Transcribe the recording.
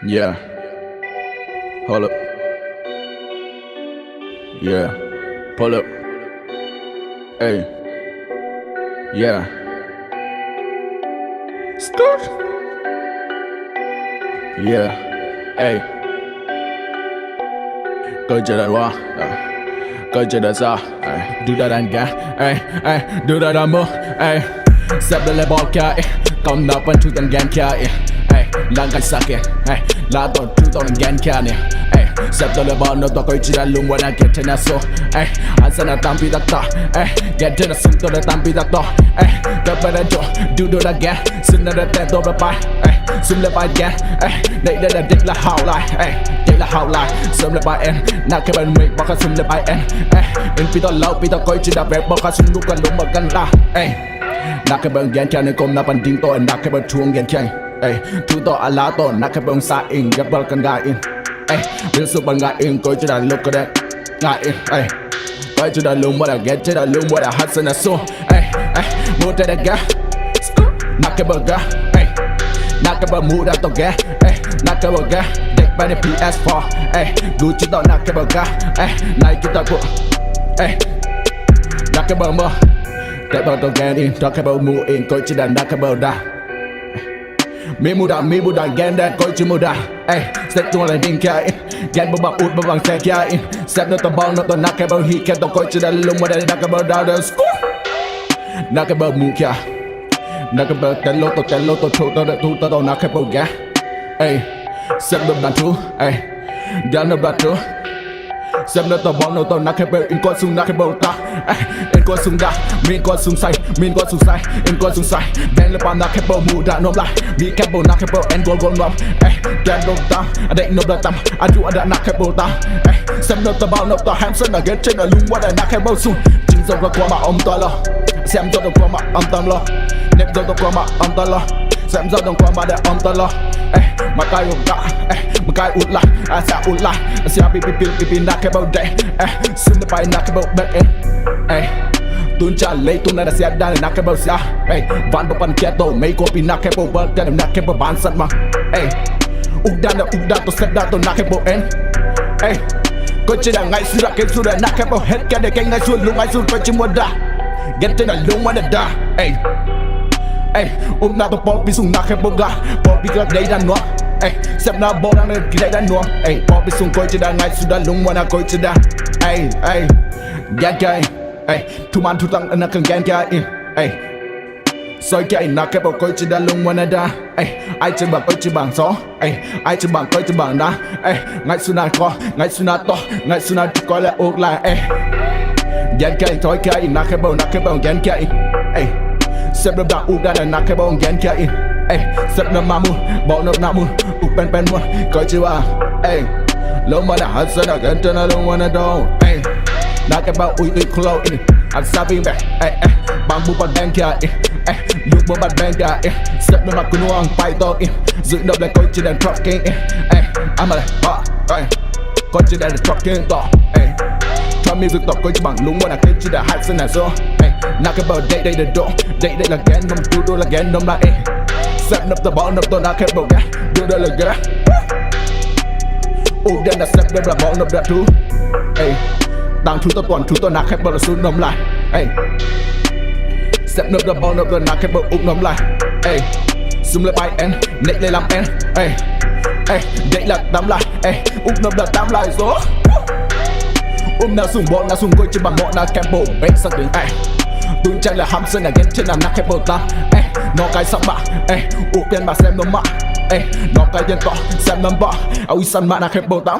Yeah, hold up. Yeah, pull up. Hey, yeah. Skirt. Yeah, hey. Coi chờ đợi qua. Coi chờ đợi sao. Đưa ra đàn gà. Hey, đưa ra đàn mơ. Hey, sắp đến lại bỏ cái. Còn nào vẫn chú tàn gan cái. Lang cái sắc kìa, lá tồn chú tồn gan kia nè. Sắp tới là bao nó tao coi chỉ là luôn qua na get trên na so. Anh sẽ là tam pi tắc to. Get trên là sung tôi là tam pi tắc to. Đập vào đó do do là gan, xin là đẹp tôi là bài. Sum là bài gan, đây là đích là hào lại. Đây là hào lại, sum là bài em. Na cái bài mình bao cả sum là bài em. Em pi tao lâu pi tao coi chỉ là đẹp bao cả sum lúc gần đúng bao gần la. Na cái bài gan kia nên công na bàn đinh tôi na cái bài chuông gan kia. Thu to ala to nak ke bang sa ing gabal kan ga in bil su ban ga in ko chu da look that ga in ko chu da lum what I get chu da lum what I hustle so mo te da ga nak ke bang ga nak ke bang mu da to ga nak ke bang ga deck by the PS4 Gucci to nak ke bang ga Nike to ko nak ke bang mo te bang to ga in to ke bang mu in ko chu da nak ke bang da mi muda gan that coi chim muda set cho là đinh kia gan bao út bao xe kia set nó tao bao nó tao nát cái bao hit kia tao coi chỉ là lông mà đây nát cái bao đào đào nát cái bao mu kia nát cái bao tên lô tao tao nát cái bao gà set nó đàn chú gan nó đàn chú xem nó tao bao nó tao nát cái bao in con sung nát cái bao ta in con sung da min con sung sai in con sung sai đen là bao nát cái bao mu đã nôm lại mi cái bao nát cái bao en gol nôm gan nôm ta đây nôm là tam aju ada nát cái bao ta xem nó tao bao nó tao ham sân là get trên là lung qua đây nát cái bao sung chính dòng ra qua mà ông ta lo xem cho tao qua mà ông ta lo nếp dòng tao qua mà ông ta lo xem dòng tao qua mà để ông ta lo mà cái ông ta mà cái út lại sao út lại sao pi nát cái bao đây xin nó bay nát cái bao back tuôn trả lấy tuôn này là xe đang nát cái bao xa van bao pan kia tổ mấy cô pi nát cái bao bớt cái nát cái bao bán sẵn mà út đan tôi set đan tôi nát cái bao en có chỉ là ngay xưa là cái xưa là nát cái bao hết cái để cái ngay xưa luôn ngay xưa có chỉ muốn đa get trên là luôn mà đa nát tôi bỏ pi sung nát cái bao ga bỏ pi cái đây đang nó xem na bỏ đang cái đây đang nó bỏ pi sung coi chỉ là ngay xưa là luôn mà coi chỉ là gan cái thu man thu tăng anh cần gan cái soi cái nát cái bao coi chỉ là luôn mà đa ai chơi bằng coi chỉ bằng gió ai chơi bằng coi chỉ bằng đá ngay xưa na co ngay xưa na to ngay xưa na coi là ốc lại gan cái soi cái nát cái bao gan cái xem đâm đạo uk đã nát cái bao gan cái xem đâm mamu bỏ nộp namu uk pen mua coi chưa à lâu mà đã hết rồi đã gần trên là luôn wanna do nát cái bao ui tươi khô in anh sao viên bè bằng bu bằng bang kia lúc bom bằng bang kia xem đâm mặt cuốn hoang bay to giữ đâm lại coi chỉ đàn trucking I'm a coi chỉ đàn trucking to cho music tộc coi chỉ bằng lúng wanna cái chỉ đàn hát sinh là so nát cái bao đây là độ đây là gan nôm tu là gan nôm lại xem nấp tao bỏ nấp tao nát cái bao gà đưa đây là gà đen là xem đây là bỏ nấp đã chú đang chú tao nát cái bao là xuống nôm lại xem nấp tao bỏ nấp tao nát cái bao nôm lại sum lại bài en nét lên làm en đây là tám lại nôm là tám lại số nào sung bọn nào sung coi chỉ bằng bọn nào kem bộ bé sắc đứng tuôn chạy là ham sân là get trên là nát cái bộ ta nó cái sắc bạ bên bà xem nó mạ nó cái dân tỏ xem nó bạ ui săn mạ nát cái bộ tao